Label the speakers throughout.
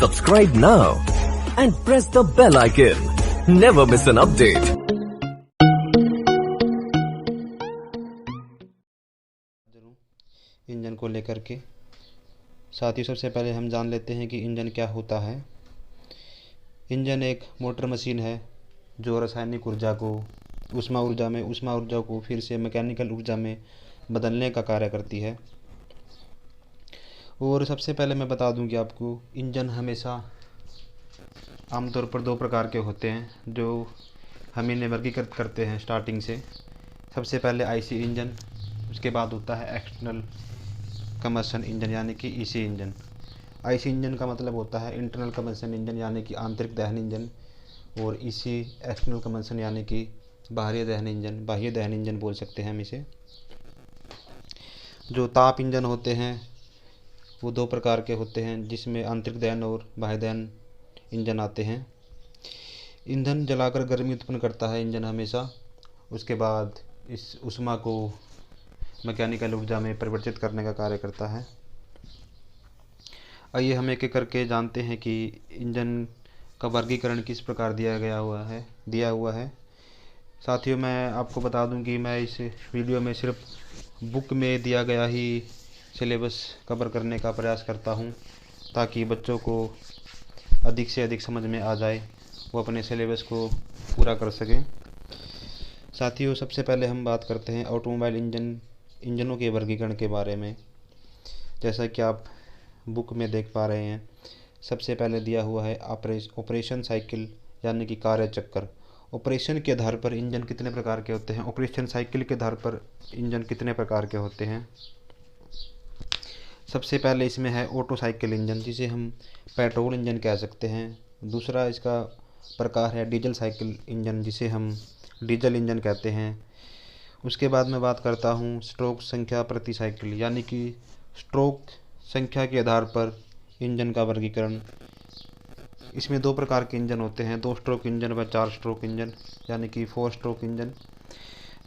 Speaker 1: Subscribe now and press the bell icon. Never miss an update.
Speaker 2: Engine को लेकर के साथ ही सबसे पहले हम जान लेते हैं कि इंजन क्या होता है। इंजन एक मोटर मशीन है जो रासायनिक ऊर्जा को ऊष्मा ऊर्जा को फिर से मैकेनिकल ऊर्जा में बदलने का कार्य करती है। और सबसे पहले मैं बता दूं कि आपको इंजन हमेशा आमतौर पर दो प्रकार के होते हैं जो हम इन्हें वर्गीकृत करते हैं स्टार्टिंग से। सबसे पहले आईसी इंजन, उसके बाद होता है एक्सटर्नल कम्बशन इंजन यानी कि ईसी इंजन। आईसी इंजन का मतलब होता है इंटरनल कम्बशन इंजन यानी कि आंतरिक दहन इंजन, और ईसी एक्सटर्नल कम्बशन यानी कि बाहरी दहन इंजन बोल सकते हैं हम इसे। जो ताप इंजन होते हैं वो दो प्रकार के होते हैं जिसमें आंतरिक दहन और बाह्य दहन इंजन आते हैं। ईंधन जलाकर गर्मी उत्पन्न करता है इंजन हमेशा, उसके बाद इस ऊष्मा को मैकेनिकल ऊर्जा में परिवर्तित करने का कार्य करता है। आइए हम एक एक करके जानते हैं कि इंजन का वर्गीकरण किस प्रकार दिया हुआ है। साथियों, मैं आपको बता दूं कि मैं इस वीडियो में सिर्फ बुक में दिया गया ही सिलेबस कवर करने का प्रयास करता हूं ताकि बच्चों को अधिक से अधिक समझ में आ जाए, वो अपने सिलेबस को पूरा कर सकें। साथियों, सबसे पहले हम बात करते हैं ऑटोमोबाइल इंजनों के वर्गीकरण के बारे में। जैसा कि आप बुक में देख पा रहे हैं, सबसे पहले दिया हुआ है ऑपरेशन साइकिल यानी कि कार्य चक्र। ऑपरेशन के आधार पर इंजन कितने प्रकार के होते हैं, ऑपरेशन साइकिल के आधार पर इंजन कितने प्रकार के होते हैं। सबसे पहले इसमें है ऑटो साइकिल इंजन, जिसे हम पेट्रोल इंजन कह सकते हैं। दूसरा इसका प्रकार है डीजल साइकिल इंजन, जिसे हम डीजल इंजन कहते हैं। उसके बाद मैं बात करता हूँ स्ट्रोक संख्या प्रति साइकिल यानी कि स्ट्रोक संख्या के आधार पर इंजन का वर्गीकरण। इसमें दो प्रकार के इंजन होते हैं, 2 स्ट्रोक इंजन व 4 स्ट्रोक इंजन यानी कि 4 स्ट्रोक इंजन।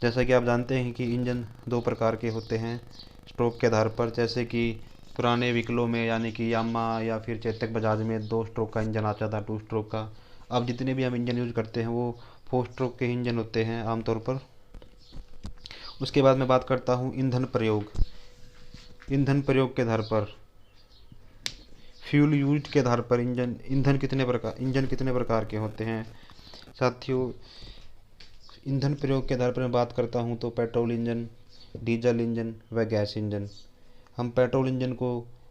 Speaker 2: जैसा कि आप जानते हैं कि इंजन दो प्रकार के होते हैं स्ट्रोक के आधार पर, जैसे कि पुराने व्हीकलों में यानी कि यामा या फिर चेतक बजाज में 2 स्ट्रोक का इंजन आता था, 2 स्ट्रोक का। अब जितने भी हम इंजन यूज़ करते हैं वो 4 स्ट्रोक के इंजन होते हैं आमतौर पर। उसके बाद मैं बात करता हूँ ईंधन प्रयोग के आधार पर, फ्यूल यूज के आधार पर इंजन कितने प्रकार के होते हैं। साथियों, ईंधन प्रयोग के आधार पर मैं बात करता हूं तो पेट्रोल इंजन, डीजल इंजन व गैस इंजन। हम पेट्रोल इंजन को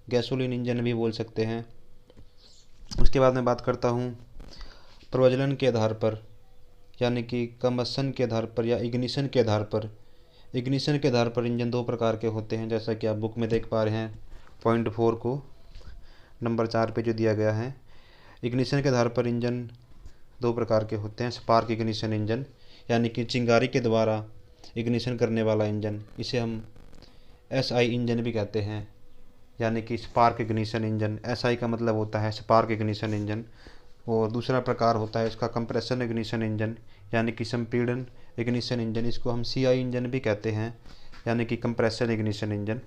Speaker 2: गैसोलीन इंजन भी बोल सकते हैं। उसके बाद मैं बात करता हूं प्रज्वलन के आधार पर यानी कि कम्बशन के आधार पर या इग्निशन के आधार पर। इग्निशन के आधार पर इंजन दो प्रकार के होते हैं, जैसा कि आप बुक में देख पा रहे हैं पॉइंट 4 को नंबर 4 पे जो दिया गया है। इग्निशन के आधार पर इंजन दो प्रकार के होते हैं, स्पार्क इग्निशन इंजन यानी कि चिंगारी के द्वारा इग्निशन करने वाला इंजन, इसे हम एसआई इंजन भी कहते हैं यानी कि स्पार्क इग्निशन इंजन। एसआई का मतलब होता है स्पार्क इग्निशन इंजन। और दूसरा प्रकार होता है इसका कंप्रेशन इग्निशन इंजन यानी कि संपीड़न इग्निशन इंजन, इसको हम सीआई इंजन भी कहते हैं यानी कि कंप्रेशन इग्निशन इंजन।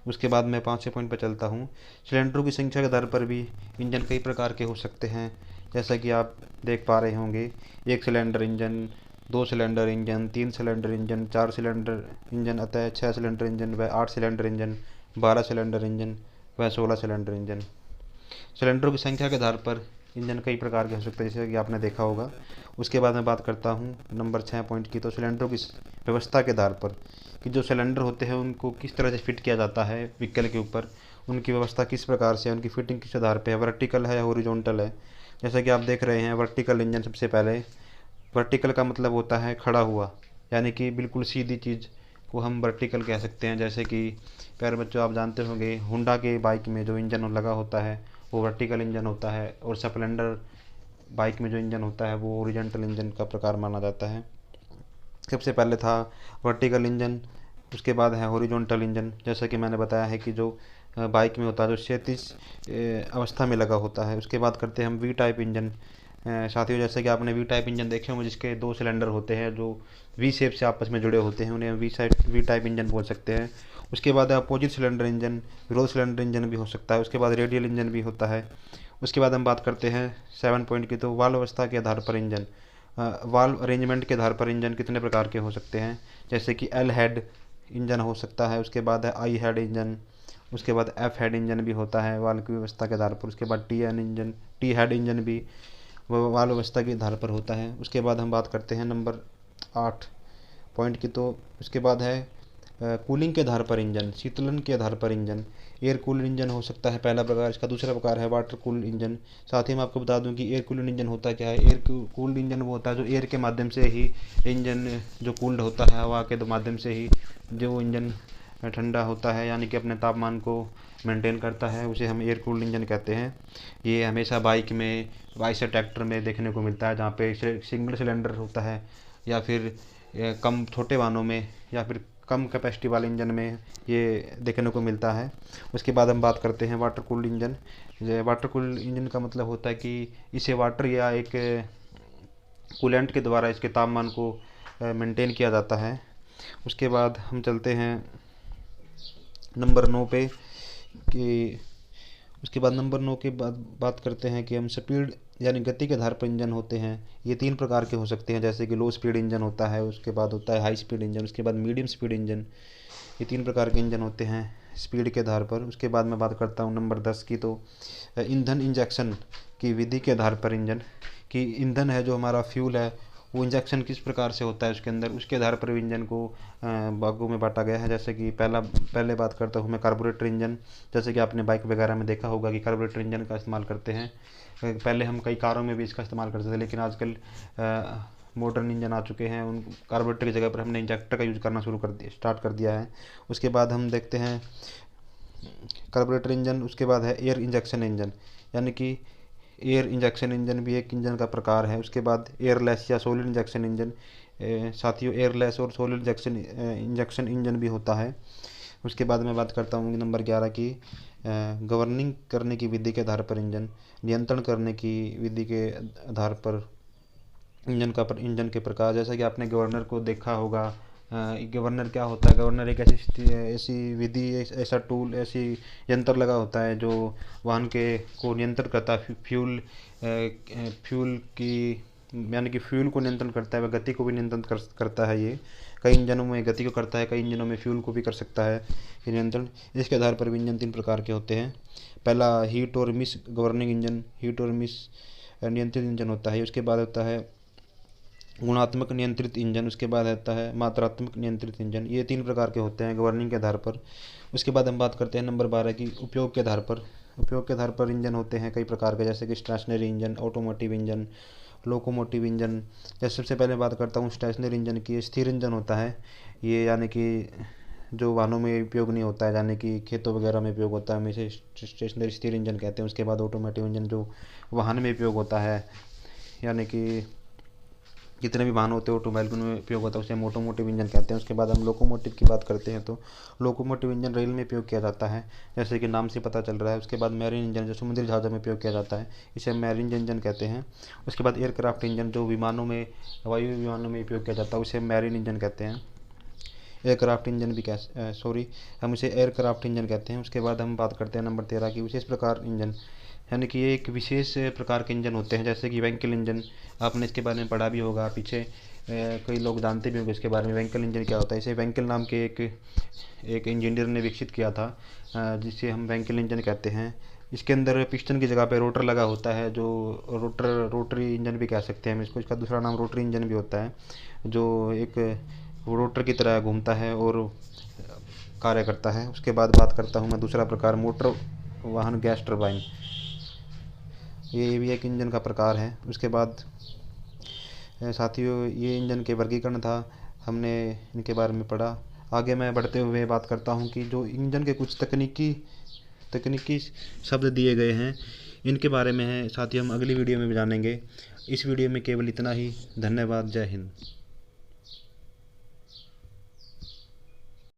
Speaker 2: उसके बाद मैं 5वें पॉइंट पर चलता हूँ। सिलेंडरों की संख्या के आधार पर भी इंजन कई प्रकार के हो सकते हैं, जैसा कि आप देख पा रहे होंगे 1 cylinder engine, 2 cylinder engine, 3 cylinder engine, 4 cylinder engine, अतः 6 सिलेंडर इंजन व 8 सिलेंडर इंजन, 12 सिलेंडर इंजन व 16 सिलेंडर इंजन। सिलेंडरों की संख्या के आधार पर इंजन कई प्रकार के हो सकते हैं, जैसे कि आपने देखा होगा। उसके बाद मैं बात करता हूँ नंबर 6 पॉइंट की, तो सिलेंडरों की व्यवस्था के आधार पर कि जो सिलेंडर होते हैं उनको किस तरह से फिट किया जाता है व्हीकल के ऊपर, उनकी व्यवस्था किस प्रकार से, उनकी फिटिंग किस आधार पे है, वर्टिकल है या हॉरिजॉन्टल है। जैसा कि आप देख रहे हैं वर्टिकल इंजन। सबसे पहले वर्टिकल का मतलब होता है खड़ा हुआ यानी कि बिल्कुल सीधी चीज़ को हम वर्टिकल कह सकते हैं। जैसे कि प्यारे बच्चों, आप जानते होंगे होंडा के बाइक में जो इंजन लगा होता है वो वर्टिकल इंजन होता है, और स्प्लेंडर बाइक में जो इंजन होता है वो हॉरिजॉन्टल इंजन का प्रकार माना जाता है। सबसे पहले था वर्टिकल इंजन, उसके बाद है हॉरिजॉन्टल इंजन। जैसा कि मैंने बताया है कि जो बाइक में होता है जो क्षैतिज अवस्था में लगा होता है। उसके बाद करते हैं हम वी टाइप इंजन। साथियों, जैसे कि आपने वी टाइप इंजन देखे होंगे जिसके 2 सिलेंडर होते हैं जो वी शेप से आपस में जुड़े होते हैं, उन्हें वी टाइप इंजन बोल सकते हैं। उसके बाद अपोजिट सिलेंडर इंजन, विरोध सिलेंडर इंजन भी हो सकता है। उसके बाद रेडियल इंजन भी होता है। उसके बाद हम बात करते हैं 7 पॉइंट की, तो वाल्व अवस्था के आधार पर इंजन, वाल्व अरेंजमेंट के आधार पर इंजन कितने प्रकार के हो सकते हैं, जैसे कि एल हेड इंजन हो सकता है, उसके बाद है आई हेड इंजन, उसके बाद एफ हेड इंजन भी होता है वाल्व की व्यवस्था के आधार पर, उसके बाद टी हेड इंजन भी वाल्व व्यवस्था के आधार पर होता है। उसके बाद हम बात करते हैं नंबर 8 पॉइंट की, तो उसके बाद है कूलिंग के आधार पर इंजन, शीतलन के आधार पर इंजन। एयर कूल्ड इंजन हो सकता है पहला प्रकार, इसका दूसरा प्रकार है वाटर कूल्ड इंजन। साथ ही मैं आपको बता दूं कि एयर कूल्ड इंजन होता क्या है। एयर कूल्ड इंजन वो होता है जो एयर के माध्यम से ही इंजन जो कूल्ड होता है, हवा के माध्यम से ही जो इंजन ठंडा होता है, यानी कि अपने तापमान को मेंटेन करता है, उसे हम एयर कूल्ड इंजन कहते हैं। ये हमेशा बाइक में, आइसर ट्रैक्टर में देखने को मिलता है, जहाँ पे सिंगल सिलेंडर होता है, या फिर कम छोटे वाहनों में, या फिर कम कैपेसिटी वाले इंजन में ये देखने को मिलता है। उसके बाद हम बात करते हैं water cooled engine. Water cooled engine का मतलब होता है कि इसे वाटर या एक कूलेंट के द्वारा इसके तापमान को मेंटेन किया जाता है। उसके बाद हम चलते हैं नंबर 9 पे कि उसके बाद नंबर 9 के बाद बात करते हैं कि हम स्पीड यानी गति के आधार पर इंजन होते हैं। ये 3 प्रकार के हो सकते हैं, जैसे कि लो स्पीड इंजन होता है, उसके बाद होता है हाई स्पीड इंजन, उसके बाद मीडियम स्पीड इंजन। ये 3 प्रकार के इंजन होते हैं स्पीड के आधार पर। उसके बाद मैं बात करता हूँ नंबर 10 की, तो ईंधन इंजेक्शन की विधि के आधार पर इंजन, कि ईंधन है जो हमारा फ्यूल है वो इंजेक्शन किस प्रकार से होता है उसके अंदर, उसके आधार पर इंजन को भागों में बांटा गया है। जैसे कि पहले बात करता हूँ मैं कार्बोरेटर इंजन। जैसे कि आपने बाइक वगैरह में देखा होगा कि कार्बोरेटर इंजन का इस्तेमाल करते हैं। पहले हम कई कारों में भी इसका इस्तेमाल करते थे, लेकिन आजकल मॉडर्न इंजन आ चुके हैं, उन कार्बोरेटर की जगह पर हमने इंजेक्टर का यूज़ करना स्टार्ट कर दिया है। उसके बाद हम देखते हैं कार्बोरेटर इंजन। उसके बाद है एयर इंजेक्शन इंजन, यानी कि एयर इंजेक्शन इंजन भी एक इंजन का प्रकार है। उसके बाद एयरलेस या सॉलिड इंजेक्शन इंजन, साथियों एयरलेस और सॉलिड इंजेक्शन इंजन भी होता है। उसके बाद मैं बात करता हूँ नंबर 11 की, गवर्निंग करने की विधि के आधार पर इंजन, नियंत्रण करने की विधि के आधार पर इंजन के प्रकार। जैसा कि आपने गवर्नर को देखा होगा, गवर्नर क्या होता है, गवर्नर एक ऐसी विधि, ऐसा टूल, ऐसी यंत्र लगा होता है जो वाहन को नियंत्रण करता है, फ्यूल की, यानी कि फ्यूल को नियंत्रण करता है, वह गति को भी नियंत्रण करता है। ये कई इंजनों में गति को करता है, कई इंजनों में फ्यूल को भी कर सकता है ये नियंत्रण। इसके आधार पर भी इंजन 3 प्रकार के होते हैं। पहला हीट और मिस गवर्निंग इंजन, हीट और मिस नियंत्रित इंजन होता है। उसके बाद होता है गुणात्मक नियंत्रित इंजन, उसके बाद आता है मात्रात्मक नियंत्रित इंजन। ये 3 प्रकार के होते हैं गवर्निंग के आधार पर। उसके बाद हम बात करते हैं नंबर 12 की, उपयोग के आधार पर। उपयोग के आधार पर इंजन होते हैं कई प्रकार के, जैसे कि stationary engine, automotive engine, locomotive engine. जैसे सबसे पहले बात करता हूँ स्टेशनरी इंजन की। स्थिर इंजन होता है ये, यानी कि जो वाहनों में उपयोग नहीं होता है, यानी कि खेतों वगैरह में उपयोग होता है, हमें इसे स्टेशनरी स्थिर इंजन कहते हैं। उसके बाद ऑटोमोटिव इंजन जो वाहन में उपयोग होता है, यानी कि जितने भी वाहन होते हैं ऑटोमोबाइल में उपयोग होता है, उसे हम ऑटोमोटिव इंजन कहते हैं। उसके बाद हम लोकोमोटिव की बात करते हैं, तो लोकोमोटिव इंजन रेल में उपयोग किया जाता है, जैसे कि नाम से पता चल रहा है। उसके बाद मैरीन इंजन जो समुद्री जहाज़ों में उपयोग किया जाता है, इसे हम मैरीन इंजन कहते हैं। उसके बाद एयरक्राफ्ट इंजन जो विमानों में, हवाई विमानों में उपयोग किया जाता है, उसे हम मैरीन इंजन कहते हैं। एयरक्राफ्ट इंजन भी हम इसे एयरक्राफ्ट इंजन कहते हैं। उसके बाद हम बात करते हैं नंबर 13 की, विशेष प्रकार इंजन, यानी कि ये एक विशेष प्रकार के इंजन होते हैं, जैसे कि वेंकल इंजन। आपने इसके बारे में पढ़ा भी होगा पीछे, कई लोग जानते भी होंगे इसके बारे में, वेंकल इंजन क्या होता है। इसे वेंकल नाम के एक इंजीनियर ने विकसित किया था, जिसे हम वेंकल इंजन कहते हैं। इसके अंदर पिस्टन की जगह पे रोटर लगा होता है, जो रोटरी इंजन भी कह सकते हैं हम इसको। इसका दूसरा नाम रोटरी इंजन भी होता है, जो एक रोटर की तरह घूमता है और कार्य करता है। उसके बाद बात करता हूँ मैं दूसरा प्रकार, मोटर वाहन गैस टरबाइन। ये भी एक इंजन का प्रकार है। उसके बाद साथियों ये इंजन के वर्गीकरण था, हमने इनके बारे में पढ़ा। आगे मैं बढ़ते हुए बात करता हूँ कि जो इंजन के कुछ तकनीकी शब्द दिए गए हैं, इनके बारे में है साथियों हम अगली वीडियो में भी जानेंगे। इस वीडियो में केवल इतना ही। धन्यवाद। जय हिंद।